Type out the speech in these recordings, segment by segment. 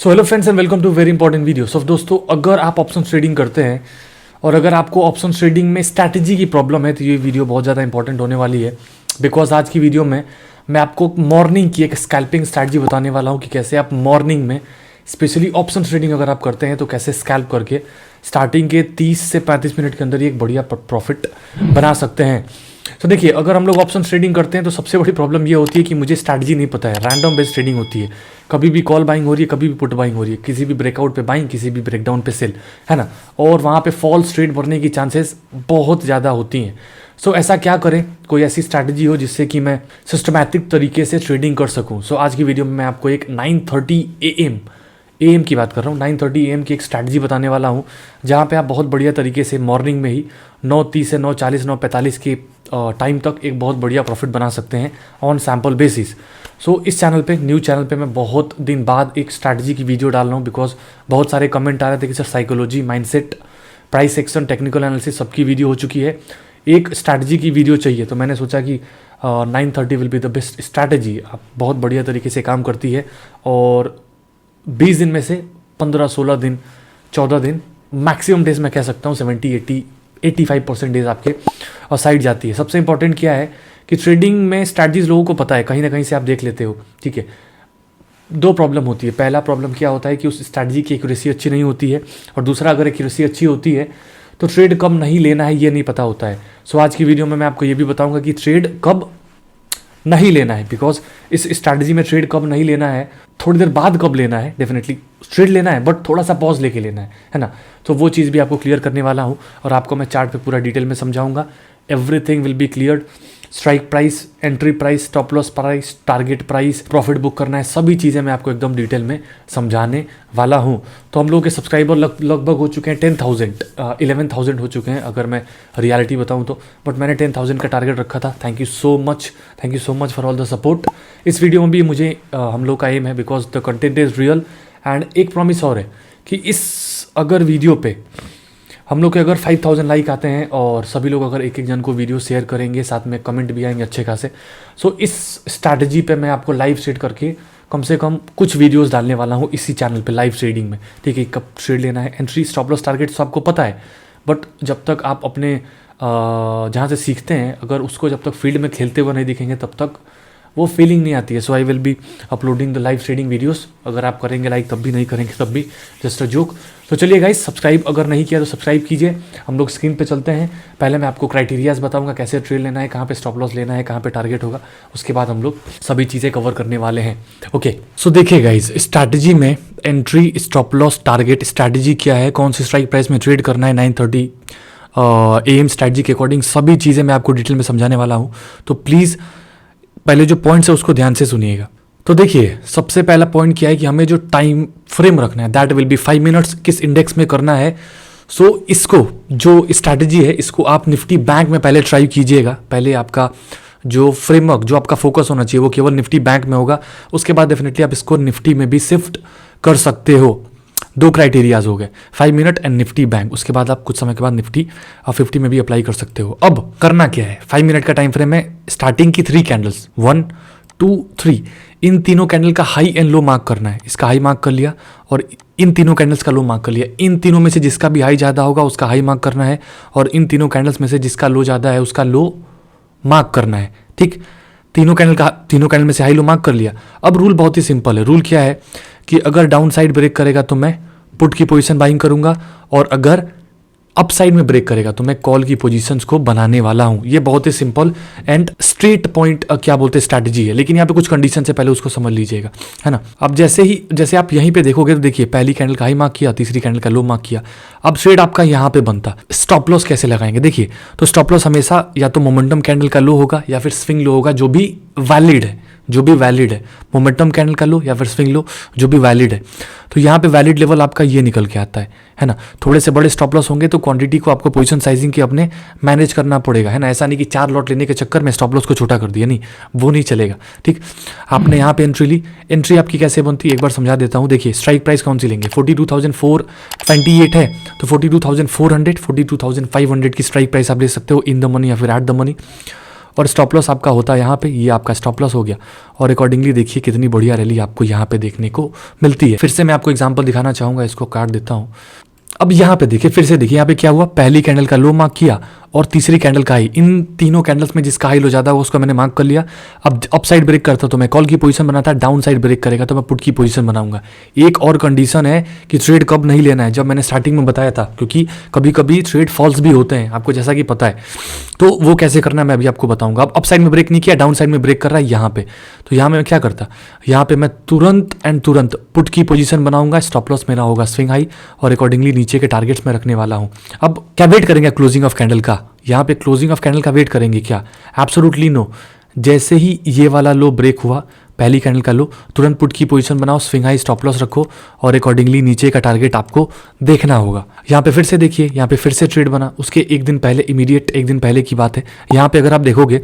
So hello friends and welcome to very important video. So दोस्तों, अगर आप option trading करते हैं और अगर आपको ऑप्शन ट्रेडिंग में स्ट्रैटेजी की प्रॉब्लम है तो ये वीडियो बहुत ज़्यादा इंपॉर्टेंट होने वाली है। बिकॉज आज की वीडियो में मैं आपको मॉर्निंग की एक स्कैल्पिंग स्ट्रैटेजी बताने वाला हूँ कि कैसे आप मॉर्निंग में स्पेशली ऑप्शन ट्रेडिंग अगर आप करते हैं तो कैसे स्कैल्प करके स्टार्टिंग के 30 से 35 मिनट के अंदर ही एक बढ़िया प्रॉफिट बना सकते हैं। तो देखिए, अगर हम लोग ऑप्शन ट्रेडिंग करते हैं तो सबसे बड़ी प्रॉब्लम ये होती है कि मुझे स्ट्रैटेजी नहीं पता है। रैंडम बेस्ड ट्रेडिंग होती है, कभी भी कॉल बाइंग हो रही है, कभी भी पुट बाइंग हो रही है, किसी भी ब्रेकआउट पे बाइंग, किसी भी ब्रेकडाउन पे सेल, है ना। और वहाँ पे फॉल्स ट्रेड भरने की चांसेस बहुत ज़्यादा होती हैं। सो ऐसा क्या करें, कोई ऐसी स्ट्रैटेजी हो जिससे कि मैं सिस्टमैटिक तरीके से ट्रेडिंग कर सकूँ। सो आज की वीडियो में मैं आपको एक 9:30 AM की बात कर रहा हूँ, 9:30 AM की एक स्ट्रैटेजी बताने वाला हूँ जहाँ पे आप बहुत बढ़िया तरीके से मॉर्निंग में ही 9:30 से 9:40 9:45 के टाइम तक एक बहुत बढ़िया प्रॉफिट बना सकते हैं ऑन सैम्पल बेसिस। सो इस चैनल पे, न्यू चैनल पे मैं बहुत दिन बाद एक स्ट्रैटेजी की वीडियो डाल रहा हूँ बिकॉज बहुत सारे कमेंट आ रहे थे कि sir psychology, mindset, price section, technical analysis सबकी वीडियो हो चुकी है, एक स्ट्रैटेजी की वीडियो चाहिए। तो मैंने सोचा कि 9:30 will be the best strategy. आप बहुत बढ़िया तरीके से काम करती है और 20 दिन में से 15-16 दिन, 14 दिन मैक्सिमम डेज मैं कह सकता हूँ 70-80-85% डेज आपके और साइड जाती है। सबसे इंपॉर्टेंट क्या है कि ट्रेडिंग में स्ट्रैटेजीज लोगों को पता है, कहीं ना कहीं से आप देख लेते हो, ठीक है। दो प्रॉब्लम होती है। पहला प्रॉब्लम क्या होता है कि उस स्ट्रैटेजी की एक्यूरेसी अच्छी नहीं होती है, और दूसरा अगर एक्यूरेसी अच्छी होती है तो ट्रेड कब नहीं लेना है ये नहीं पता होता है। सो आज की वीडियो में मैं आपको ये भी बताऊंगा कि ट्रेड कब नहीं लेना है, बिकॉज इस स्ट्रैटेजी में ट्रेड कब नहीं लेना है, थोड़ी देर बाद कब लेना है। डेफिनेटली ट्रेड लेना है बट थोड़ा सा पॉज लेके लेना है ना। तो वो चीज़ भी आपको क्लियर करने वाला हूँ और आपको मैं चार्ट पे पूरा डिटेल में समझाऊंगा। Everything will be cleared. Strike price, entry price, stop loss price, target price, profit book करना है, सभी चीज़ें मैं आपको एकदम डिटेल में समझाने वाला हूँ। तो हम लोगों के सब्सक्राइबर लगभग हो चुके हैं 10,000, 11,000 हो चुके हैं अगर मैं रियलिटी बताऊँ तो, बट मैंने 10,000 का टारगेट रखा था। Thank you so much for all the support. इस वीडियो में भी मुझे हम लोग का एम है because the content is real. And एक प्रॉमिस और है कि इस अगर वीडियो पे हम लोग के अगर 5,000 लाइक आते हैं और सभी लोग अगर एक एक जन को वीडियो शेयर करेंगे, साथ में कमेंट भी आएंगे अच्छे खासे, सो इस स्ट्रैटेजी पे मैं आपको लाइव ट्रेड करके कम से कम कुछ वीडियोस डालने वाला हूँ इसी चैनल पे लाइव ट्रेडिंग में, ठीक है। कब ट्रेड लेना है, एंट्री, स्टॉप लॉस, टारगेट तो आपको पता है, बट जब तक आप अपने जहाँ से सीखते हैं अगर उसको जब तक फील्ड में खेलते हुए नहीं दिखेंगे तब तक वो फीलिंग नहीं आती है। So I will be uploading the live trading videos. अगर आप करेंगे लाइक तब भी, नहीं करेंगे तब भी, जस्ट अ जोक। तो चलिए गाइस, सब्सक्राइब अगर नहीं किया तो सब्सक्राइब कीजिए। हम लोग स्क्रीन पे चलते हैं। पहले मैं आपको क्राइटेरियाज बताऊंगा, कैसे ट्रेड लेना है, कहाँ पे स्टॉप लॉस लेना है, कहाँ पे टारगेट होगा, उसके बाद हम लोग सभी चीज़ें कवर करने वाले हैं। ओके, सो देखिए गाइस, स्ट्रैटेजी में entry, stop loss, target strategy क्या है, कौन सी स्ट्राइक प्राइस में ट्रेड करना है, 9:30 AM स्ट्रैटेजी के अकॉर्डिंग सभी चीज़ें मैं आपको डिटेल में समझाने वाला हूँ। तो प्लीज़ पहले जो पॉइंट्स है उसको ध्यान से सुनिएगा। तो देखिए, सबसे पहला पॉइंट क्या है कि हमें जो टाइम फ्रेम रखना है, दैट विल बी 5 मिनट्स। किस इंडेक्स में करना है, सो इसको जो स्ट्रैटेजी है इसको आप निफ्टी बैंक में पहले ट्राई कीजिएगा। पहले आपका जो फ्रेमवर्क, जो आपका फोकस होना चाहिए वो केवल निफ्टी बैंक में होगा। उसके बाद डेफिनेटली आप इसको निफ्टी में भी शिफ्ट कर सकते हो। दो क्राइटेरियाज हो गए, 5 मिनट एंड निफ्टी बैंक। उसके बाद आप कुछ समय के बाद निफ्टी 50 में भी अप्लाई कर सकते हो। अब करना क्या है, 5 मिनट का टाइम फ्रेम है, स्टार्टिंग की 3 कैंडल्स 1 2 3, इन तीनों कैंडल का हाई एंड लो मार्क करना है। इसका हाई मार्क कर लिया और इन तीनों कैंडल्स का लो मार्क कर लिया। इन तीनों में से जिसका भी हाई ज़्यादा होगा उसका हाई मार्क करना है, और इन तीनों कैंडल्स में से जिसका लो ज़्यादा है उसका लो मार्क करना है, ठीक। तीनों कैंडल में से हाई लो मार्क कर लिया। अब रूल बहुत ही सिंपल है। रूल क्या है कि अगर डाउन साइड ब्रेक करेगा तो मैं पुट की पोजीशन बाइंग करूंगा, और अगर अप साइड में ब्रेक करेगा तो मैं कॉल की पोजीशंस को बनाने वाला हूं। ये बहुत ही सिंपल एंड स्ट्रेट पॉइंट क्या बोलते हैं स्ट्रैटेजी है, लेकिन यहाँ पे कुछ कंडीशन से पहले उसको समझ लीजिएगा, है ना। अब जैसे आप यहीं पे देखोगे तो देखिए, पहली कैंडल का हाई मार्क किया, तीसरी कैंडल का लो मार्क किया। अब ट्रेड आपका यहाँ पे बनता, स्टॉप लॉस कैसे लगाएंगे। देखिए, तो स्टॉप लॉस हमेशा या तो मोमेंटम कैंडल का लो होगा या फिर स्विंग लो होगा, जो भी वैलिड है, मोमेंटम कैंडल का लो या फिर स्विंग लो जो भी वैलिड है। तो यहाँ पे वैलिड लेवल आपका ये निकल के आता है ना। थोड़े से बड़े स्टॉप लॉस होंगे तो क्वांटिटी को आपको पोजीशन साइजिंग के अपने मैनेज करना पड़ेगा, है ना। ऐसा नहीं कि 4 लॉट लेने के चक्कर में स्टॉप लॉस को छोटा कर दिया, नहीं, वो नहीं चलेगा, ठीक। आपने यहाँ पे एंट्री ली, एंट्री आपकी कैसे बनती है एक बार समझा देता हूँ। देखिए, स्ट्राइक प्राइस कौन सी लेंगे, 42,428 है तो 42,400, 42,500 की स्ट्राइक प्राइस आप ले सकते हो इन द मनी या फिर एट द मनी। और स्टॉप लॉस आपका होता है यहाँ पे, ये आपका स्टॉप लॉस हो गया। और अकॉर्डिंगली देखिए कितनी बढ़िया रैली आपको यहाँ पे देखने को मिलती है। फिर से मैं आपको एग्जांपल दिखाना चाहूँगा, इसको काट देता हूँ। अब यहाँ पे देखिए, फिर से देखिए यहाँ पे क्या हुआ, पहली कैंडल का लो मार्क किया और तीसरी कैंडल का हाई। इन तीनों कैंडल्स में जिसका हाई लो ज्यादा हो उसको मैंने मार्क कर लिया। अब अप साइड ब्रेक करता तो मैं कॉल की पोजीशन बनाता, डाउन साइड ब्रेक करेगा तो मैं पुट की पोजीशन बनाऊंगा। एक और कंडीशन है कि ट्रेड कब नहीं लेना है, जब मैंने स्टार्टिंग में बताया था, क्योंकि कभी कभी ट्रेड फॉल्स भी होते हैं आपको जैसा कि पता है, तो वो कैसे करना है मैं अभी आपको बताऊंगा। अब अप साइड में ब्रेक नहीं किया, डाउन साइड में ब्रेक कर रहा है यहाँ पे, तो यहाँ मैं क्या करता, यहाँ पे मैं तुरंत पुट की पोजीशन बनाऊंगा। स्टॉप लॉस मेरा होगा स्विंग हाई और अकॉर्डिंगली नीचे के टारगेट्स में रखने वाला हूँ। अब क्या वेट करेंगे क्लोजिंग ऑफ कैंडल का, यहाँ पे क्लोजिंग ऑफ कैंडल का वेट करेंगे क्या? Absolutely no. जैसे ही ये वाला लो ब्रेक हुआ, पहली कैंडल का लो, तुरंत पुट की पोजीशन बनाओ, स्विंग हाई स्टॉप लॉस रखो और अकॉर्डिंगली नीचे का टारगेट आपको देखना होगा। यहाँ पे फिर से देखिए, यहाँ पे फिर से ट्रेड बना, उसके एक दिन पहले, इमीडिएट एक दिन पहले की बात है। यहाँ पे अगर आप देखोगे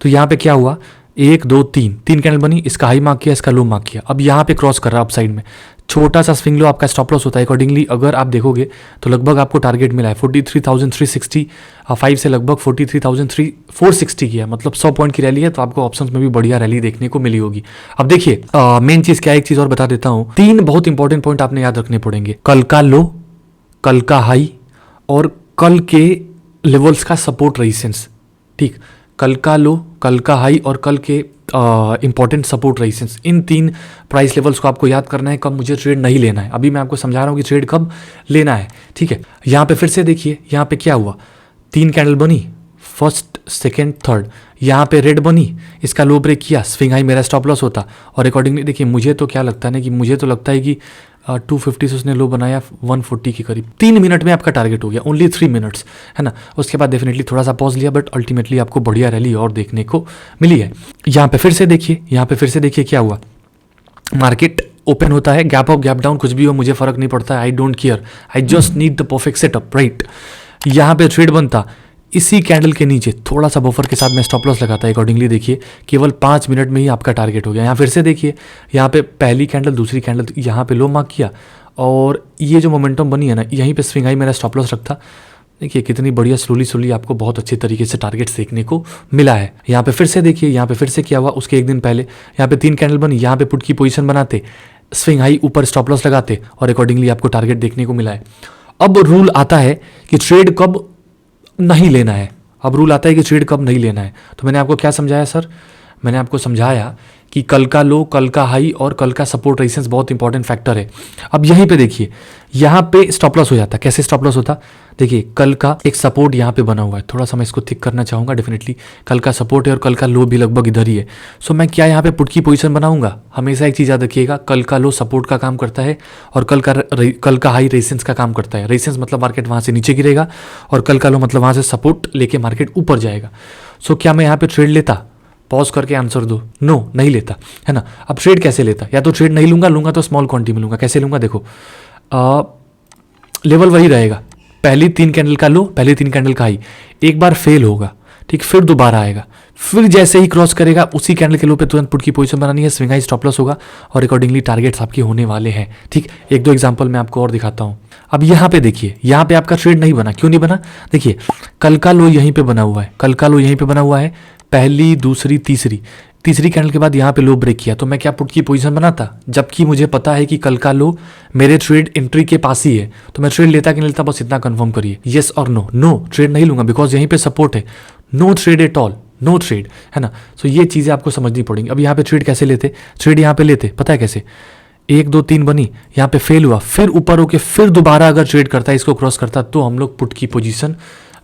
तो यहाँ पे क्या हुआ, 1 2 3 कैंडल बनी, इसका हाई मार्क किया, इसका लो मार्क किया। अब यहाँ पे क्रॉस कर रहा है अप साइड में, छोटा सा स्विंग लो आपका स्टॉप लॉस होता है। अकॉर्डिंगली अगर आप देखोगे तो लगभग आपको टारगेट मिला है 43,365 से लगभग 43,460 की है, मतलब 100 पॉइंट की रैली है, तो आपको ऑप्शंस में भी बढ़िया रैली देखने को मिली होगी। अब देखिए मेन चीज क्या है, एक चीज और बता देता हूँ, 3 बहुत इंपॉर्टेंट पॉइंट आपने याद रखने पड़ेंगे, कल का लो, कल का हाई और कल के लेवल्स का सपोर्ट रेजिस्टेंस। ठीक, कल का लो, कल का हाई और कल के इंपॉर्टेंट सपोर्ट रेजिस्टेंस, इन 3 प्राइस लेवल्स को आपको याद करना है कब मुझे ट्रेड नहीं लेना है। अभी मैं आपको समझा रहा हूँ कि ट्रेड कब लेना है। ठीक है, यहाँ पे फिर से देखिए, यहाँ पे क्या हुआ, 3 कैंडल बनी, फर्स्ट सेकेंड थर्ड, यहाँ पे रेड बनी, इसका लो ब्रेक किया, स्विंग हाई मेरा स्टॉप लॉस होता। और अकॉर्डिंगली देखिए, मुझे तो क्या लगता है ना, कि मुझे तो लगता है कि 250 से उसने लो बनाया 140 के करीब, 3 मिनट में आपका टारगेट हो गया, ओनली 3 मिनट्स, है ना। उसके बाद डेफिनेटली थोड़ा सा पॉज लिया, बट अल्टीमेटली आपको बढ़िया रैली और देखने को मिली है। यहाँ पे फिर से देखिए, यहाँ पे फिर से देखिए क्या हुआ, मार्केट ओपन होता है, गैप अप गैप डाउन कुछ भी हो मुझे फर्क नहीं पड़ता है, I don't care, I just need the perfect setup, right. यहाँ पे ट्रेड बनता, इसी कैंडल के नीचे थोड़ा सा बफर के साथ मैं स्टॉप लॉस लगाता है। अकॉर्डिंगली देखिए केवल 5 मिनट में ही आपका टारगेट हो गया। यहाँ फिर से देखिए, यहाँ पे पहली कैंडल, दूसरी कैंडल, यहाँ पे लो मार्क किया और ये जो मोमेंटम बनी है ना, यहीं पे स्विंग हाई मेरा स्टॉप लॉस रखता। देखिए कितनी बढ़िया स्लोली आपको बहुत अच्छे तरीके से टारगेट्स देखने को मिला है। यहाँ पे फिर से देखिए, यहाँ पे फिर से क्या हुआ, उसके एक दिन पहले यहाँ पे 3 कैंडल बनी, यहाँ पे पुट की पोजीशन बनाते, स्विंग हाई ऊपर स्टॉप लॉस लगाते और अकॉर्डिंगली आपको टारगेट देखने को मिला है। अब रूल आता है कि ट्रेड कब नहीं लेना है। अब रूल आता है कि ट्रेड कब नहीं लेना है। तो मैंने आपको क्या समझाया सर, मैंने आपको समझाया कि कल का लो, कल का हाई और कल का सपोर्ट रेजिस्टेंस बहुत इंपॉर्टेंट फैक्टर है। अब यहीं पे देखिए, यहाँ पे स्टॉप लॉस हो जाता, कैसे स्टॉप लॉस होता, देखिए कल का एक सपोर्ट यहाँ पे बना हुआ है, थोड़ा सा मैं इसको थिक करना चाहूँगा। डेफिनेटली कल का सपोर्ट है और कल का लो भी लगभग इधर ही है। सो मैं क्या यहाँ पे पुट की पोजीशन बनाऊंगा, हमेशा एक चीज़ याद रखिएगा, कल का लो सपोर्ट का काम करता है और कल का हाई रेजिस्टेंस का काम करता है। रेजिस्टेंस मतलब मार्केट वहाँ से नीचे गिरेगा और कल का लो मतलब वहाँ से सपोर्ट लेके मार्केट ऊपर जाएगा। सो क्या मैं यहाँ पे ट्रेड लेता, पॉज करके आंसर दो, नो नहीं लेता, है ना। अब ट्रेड कैसे लेता, या तो ट्रेड नहीं लूंगा तो स्मॉल क्वांटिटी में लूंगा। कैसे लूंगा, देखो लेवल वही रहेगा, पहली 3 कैंडल का लो, पहली 3 कैंडल का हाई, एक बार फेल होगा, ठीक, फिर दोबारा आएगा, फिर जैसे ही क्रॉस करेगा उसी कैंडल के लो पे तुरंत पुट की पोजीशन बनानी है, स्विंग हाई स्टॉप लॉस होगा और अकॉर्डिंगली टारगेट्स आपके होने वाले हैं। ठीक, 1-2 एग्जांपल मैं आपको और दिखाता हूँ। अब यहाँ पे देखिए, यहाँ पे आपका ट्रेड नहीं बना, क्यों नहीं बना, देखिए कल का लो यहीं पे बना हुआ है, कल का लो यहीं पे बना हुआ है, पहली दूसरी तीसरी कैंडल के बाद यहाँ पे लो ब्रेक किया, तो मैं क्या पुट की पोजीशन बनाता, जबकि मुझे पता है कि कल का लो मेरे ट्रेड एंट्री के पास ही है, तो मैं ट्रेड लेता कि नहीं लेता, बस इतना कंफर्म करिए, येस और नो। नो ट्रेड नहीं लूंगा बिकॉज यहीं पे सपोर्ट है, no trade at all, no trade, है ना। सो ये चीज़ें आपको समझनी पड़ेंगी। अब यहाँ पे ट्रेड कैसे लेते, ट्रेड यहाँ पे लेते, पता है कैसे, 1 2 3 बनी, यहाँ पे फेल हुआ, फिर ऊपर होके फिर दोबारा अगर ट्रेड करता है, इसको क्रॉस करता, तो हम लोग पुट की पोजीशन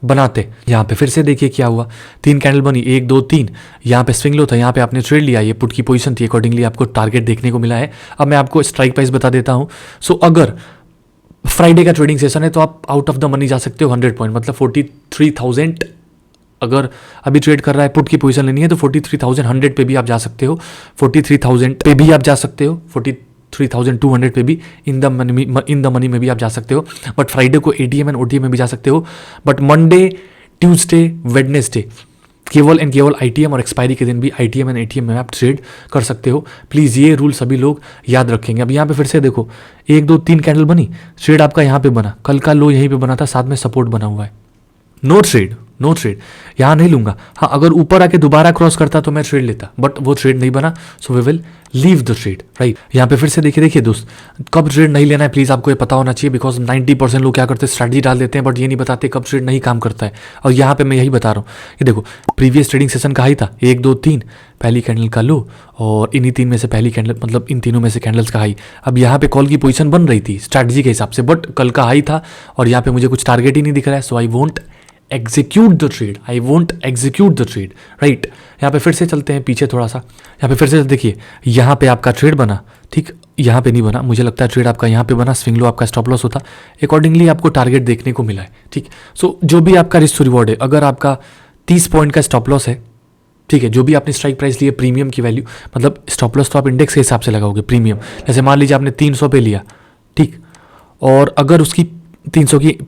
बनाते। यहाँ पे फिर से देखिए क्या हुआ, 3 कैंडल बनी, 1 2 3, यहाँ पे स्विंग लो था, यहाँ पे आपने ट्रेड लिया, ये पुट की पोजीशन थी, अकॉर्डिंगली आपको टारगेट देखने को मिला है। अब मैं आपको स्ट्राइक प्राइस बता देता हूँ। सो अगर फ्राइडे का ट्रेडिंग सेशन है तो आप आउट ऑफ द मनी जा सकते हो 100 पॉइंट, मतलब 43,000 अगर अभी ट्रेड कर रहा है, पुट की पोजीशन लेनी है तो 43,100 पे भी आप जा सकते हो, 43,000 पे भी आप जा सकते हो, 43,200 पे भी इन द मनी में भी आप जा सकते हो। बट फ्राइडे को एटीएम एंड ओटीएम में भी जा सकते हो, बट मंडे ट्यूसडे वेडनेसडे केवल एंड केवल आईटीएम और एक्सपायरी के दिन भी आईटीएम एंड एटीएम में आप ट्रेड कर सकते हो। प्लीज़ ये रूल सभी लोग याद रखेंगे। अब यहाँ पे फिर से देखो, 1 2 3 कैंडल बनी, ट्रेड आपका यहाँ पे बना, कल का लो यहीं पे बना था, साथ में सपोर्ट बना हुआ है, नो ट्रेड, नो ट्रेड, यहाँ नहीं लूँगा। हाँ, अगर ऊपर आके दोबारा क्रॉस करता तो मैं ट्रेड लेता, बट वो ट्रेड नहीं बना, so we will leave the trade, right. यहाँ पे फिर से देखिए दोस्त, कब ट्रेड नहीं लेना है प्लीज़ आपको ये पता होना चाहिए, बिकॉज 90% लोग क्या करते हैं, स्ट्रैटेजी डाल देते हैं बट ये नहीं बताते कब ट्रेड नहीं काम करता है। और यहाँ पे मैं यही बता रहा हूँ, ये देखो प्रीवियस ट्रेडिंग सेशन का हाई था 1 2 3, पहली कैंडल का लो, और इन्हीं 3 में से पहली कैंडल, मतलब इन तीनों में से कैंडल्स का हाई। अब यहाँ पे कॉल की पोजीशन बन रही थी स्ट्रैटेजी के हिसाब से, बट कल का हाई था और यहाँ पे मुझे कुछ टारगेट ही नहीं दिख रहा है, so I won't execute the trade, I won't execute the trade, right. यहाँ पे फिर से चलते हैं पीछे थोड़ा सा, यहाँ पे फिर से देखिए, यहाँ पे आपका ट्रेड बना, ठीक, यहाँ पे नहीं बना, मुझे लगता है ट्रेड आपका यहाँ पे बना, स्विंग लो आपका स्टॉप लॉस होता, अकॉर्डिंगली आपको टारगेट देखने को मिला है, ठीक। सो जो भी आपका रिस्क रिवॉर्ड है, अगर आपका 30 पॉइंट का स्टॉप लॉस है, ठीक है, जो भी आपने स्ट्राइक प्राइस लिए प्रीमियम की वैल्यू, मतलब स्टॉप लॉस तो आप इंडेक्स के हिसाब से लगाओगे, प्रीमियम जैसे मान लीजिए आपने 300 पे लिया, ठीक, और अगर उसकी 300 की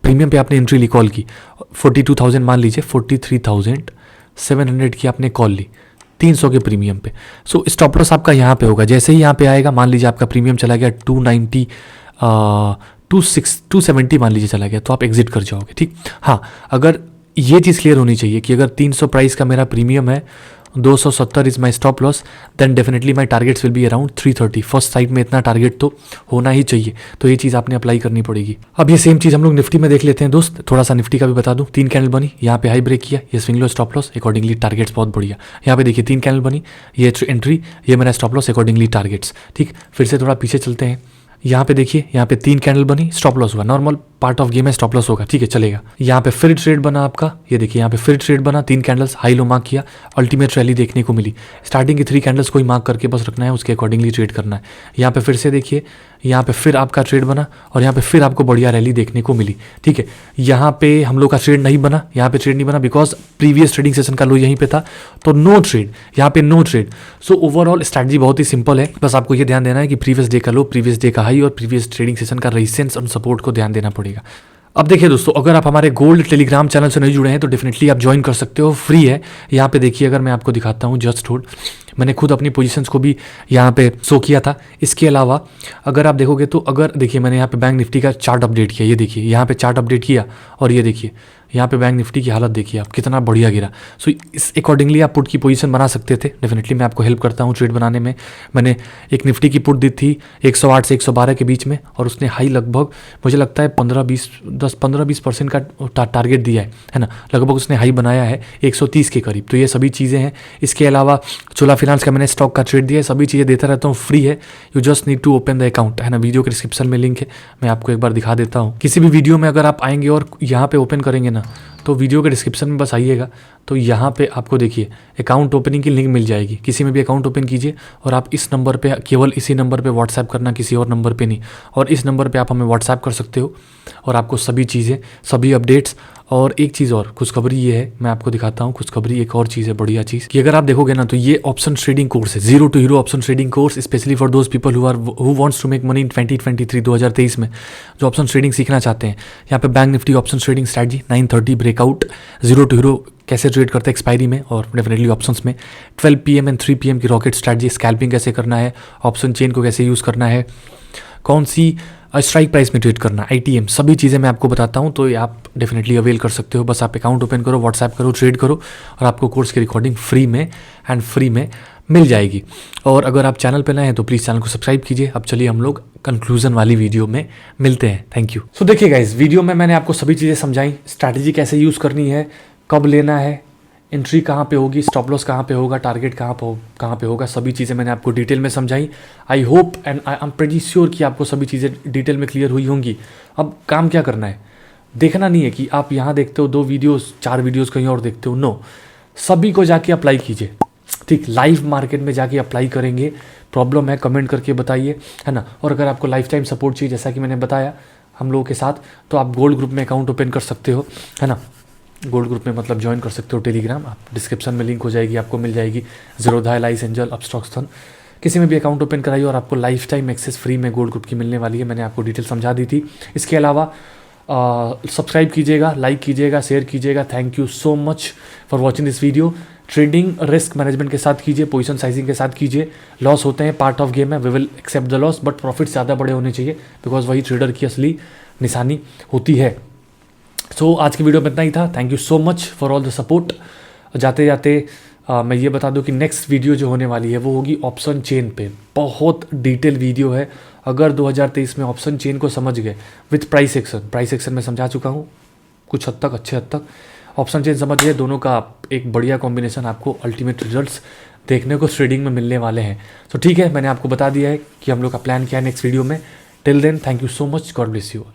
प्रीमियम पे आपने एंट्री ली, कॉल की 42,000 मान लीजिए, 43,700 की आपने कॉल ली 300 के प्रीमियम पे, सो स्टॉप लॉस आपका यहाँ पे होगा। जैसे ही यहाँ पे आएगा, मान लीजिए आपका प्रीमियम चला गया 290 270 मान लीजिए चला गया, तो आप एग्जिट कर जाओगे, ठीक। हाँ, अगर ये चीज़ क्लियर होनी चाहिए कि अगर 300 प्राइस का मेरा प्रीमियम है, 270 is my stop loss, then definitely my targets will be around 330। First side में इतना टारगेट तो होना ही चाहिए, तो ये चीज़ आपने अप्लाई करनी पड़ेगी। अब ये सेम चीज़ हम लोग निफ्टी में देख लेते हैं दोस्त, थोड़ा सा निफ्टी का भी बता दूं। 3 कैंडल बनी, यहाँ पे हाई ब्रेक किया, ये swing low stop loss, accordingly targets बहुत बढ़िया। यहाँ पे देखिए 3 कैंडल बनी, ये एंट्री, ये मेरा स्टॉप लॉस, अकॉर्डिंगली टारगेट्स, ठीक। फिर से थोड़ा पीछे चलते हैं, यहाँ पे देखिए, यहाँ पे 3 कैंडल बनी, स्टॉप लॉस हुआ, नॉर्मल पार्ट ऑफ गेम है, स्टॉप लॉस होगा, ठीक है, चलेगा। यहाँ पे फिर ट्रेड बना आपका, ये देखिए यहाँ पे फिर ट्रेड बना, 3 कैंडल्स हाई लो मार्क किया, अल्टीमेट रैली देखने को मिली। स्टार्टिंग की 3 कैंडल्स को ही मार्क करके बस रखना है, उसके अकॉर्डिंगली ट्रेड करना है। यहाँ पे फिर से देखिए, यहाँ पे फिर आपका ट्रेड बना और यहाँ पे फिर आपको बढ़िया रैली देखने को मिली, ठीक है। यहाँ पे हम लोग का ट्रेड नहीं बना, यहाँ पे ट्रेड नहीं बना बिकॉज प्रीवियस ट्रेडिंग सेशन का लो यहीं पे था, तो नो ट्रेड, यहाँ पे no trade. So overall strategy बहुत ही सिंपल है, बस आपको ये ध्यान देना है कि प्रीवियस डे का लो, प्रीवियस डे का हाई और प्रीवियस ट्रेडिंग सेशन का रेजिस्टेंस और सपोर्ट को ध्यान देना पड़ेगा। अब देखिए दोस्तों, अगर आप हमारे गोल्ड टेलीग्राम चैनल से नहीं जुड़े हैं तो डेफिनेटली आप ज्वाइन कर सकते हो, फ्री है। यहाँ पे देखिए, अगर मैं आपको दिखाता हूँ, जस्ट होल्ड, मैंने खुद अपनी पोजीशंस को भी यहाँ पे शो किया था। इसके अलावा अगर आप देखोगे तो, अगर देखिए मैंने यहाँ पे बैंक निफ्टी का चार्ट अपडेट किया, ये देखिए यहाँ पे चार्ट अपडेट किया, और ये देखिए यहाँ पे बैंक निफ्टी की हालत देखिए आप, कितना बढ़िया गिरा। सो इस अकॉर्डिंगली आप पुट की पोजीशन बना सकते थे। डेफिनेटली मैं आपको हेल्प करता हूँ ट्रेड बनाने में। मैंने एक निफ्टी की पुट दी थी 108 से 112 के बीच में, और उसने हाई लगभग मुझे लगता है 15-20% का टारगेट दिया है ना, लगभग उसने हाई बनाया है 130 के करीब। तो ये सभी चीज़ें हैं। इसके अलावा चोला फाइनेंस का मैंने स्टॉक का ट्रेड दिया है, सभी चीज़ें देता रहता हूँ, फ्री है। You just need to open the account, है ना। वीडियो के डिस्क्रिप्शन में लिंक है, मैं आपको एक बार दिखा देता हूँ। किसी भी वीडियो में अगर आप आएंगे और यहाँ पे ओपन करेंगे ना, तो वीडियो के डिस्क्रिप्शन में बस आइएगा, तो यहाँ पे आपको देखिए अकाउंट ओपनिंग की लिंक मिल जाएगी। किसी में भी अकाउंट ओपन कीजिए और आप इस नंबर पे, केवल इसी नंबर पे व्हाट्सएप करना, किसी और नंबर पे नहीं। और इस नंबर पे आप हमें व्हाट्सएप कर सकते हो और आपको सभी चीज़ें, सभी अपडेट्स। और एक चीज़ और खुशखबरी ये है, मैं आपको दिखाता हूँ खुशखबरी। एक और चीज़ है, बढ़िया चीज़, कि अगर आप देखोगे ना, तो ये ऑप्शन ट्रेडिंग कोर्स है, zero to hero option trading course, specially for those people who wants to make money in 2023 में, जो ऑप्शन ट्रेडिंग सीखना चाहते हैं। यहाँ पे bank Nifty option trading strategy 930 breakout, zero to hero कैसे ट्रेड करते हैं एक्सपायरी में और डेफिनेटली ऑप्शंस में, 12 PM एंड 3 PM की रॉकेट स्ट्रैटेजी, स्कैल्पिंग कैसे करना है, ऑप्शन चेन को कैसे यूज़ करना है, कौन सी स्ट्राइक प्राइस में ट्रेड करना, ITM, सभी चीज़ें मैं आपको बताता हूँ। तो ये आप डेफिनेटली अवेल कर सकते हो। बस आप अकाउंट ओपन करो, व्हाट्सएप करो, ट्रेड करो, और आपको कोर्स की रिकॉर्डिंग फ्री में मिल जाएगी। और अगर आप चैनल पे नए हैं तो प्लीज़ चैनल को सब्सक्राइब कीजिए। अब चलिए हम लोग कंक्लूजन वाली वीडियो में मिलते हैं। Thank you. सो देखिए गाइस, वीडियो में मैंने आपको सभी चीज़ें समझाई, स्ट्रैटेजी कैसे यूज़ करनी है, कब लेना है, एंट्री कहाँ पे होगी, स्टॉप लॉस कहाँ पे होगा, टारगेट कहाँ पे होगा, सभी चीज़ें मैंने आपको डिटेल में समझाई। I hope and I am pretty sure कि आपको सभी चीज़ें डिटेल में क्लियर हुई होंगी। अब काम क्या करना है, देखना नहीं है कि आप यहाँ देखते हो 2 वीडियोस 4 वीडियोस कहीं और देखते हो, नो, सभी को जाके अप्लाई कीजिए, ठीक। लाइव मार्केट में जाके अप्लाई करेंगे। प्रॉब्लम है कमेंट करके बताइए, है ना। और अगर आपको लाइफ टाइम सपोर्ट चाहिए, जैसा कि मैंने बताया हम लोगों के साथ, तो आप गोल्ड ग्रुप में अकाउंट ओपन कर सकते हो, है ना। गोल्ड ग्रुप में मतलब ज्वाइन कर सकते हो टेलीग्राम, आप डिस्क्रिप्शन में लिंक हो जाएगी, आपको मिल जाएगी। ज़ीरोधा, एलाइस एंजल, अपस्टॉक्सन, किसी में भी अकाउंट ओपन कराइए और आपको लाइफ टाइम एक्सेस फ्री में गोल्ड ग्रुप की मिलने वाली है। मैंने आपको डिटेल समझा दी थी। इसके अलावा सब्सक्राइब कीजिएगा, लाइक कीजिएगा, शेयर कीजिएगा। Thank you so much for watching this video. Trading risk management के साथ कीजिए, पोजीशन साइजिंग के साथ कीजिए। लॉस होते हैं, पार्ट ऑफ गेम है, we will accept the loss, but profit ज़्यादा बड़े होने चाहिए, बिकॉज वही ट्रेडर की असली निशानी होती है। सो आज की वीडियो में इतना ही था। Thank you so much for all the support. जाते जाते मैं ये बता दूं कि नेक्स्ट वीडियो जो होने वाली है वो होगी ऑप्शन चेन पे। बहुत डिटेल वीडियो है। अगर 2023 में ऑप्शन चेन को समझ गए विथ प्राइस एक्शन मैं समझा चुका हूँ कुछ हद तक, अच्छे हद तक। ऑप्शन चेन समझ गए, दोनों का एक बढ़िया कॉम्बिनेशन आपको अल्टीमेट रिजल्ट्स देखने को ट्रेडिंग में मिलने वाले हैं। तो ठीक है, मैंने आपको बता दिया है कि हम लोग का प्लान क्या है नेक्स्ट वीडियो में। Till then, thank you so much, God bless you all.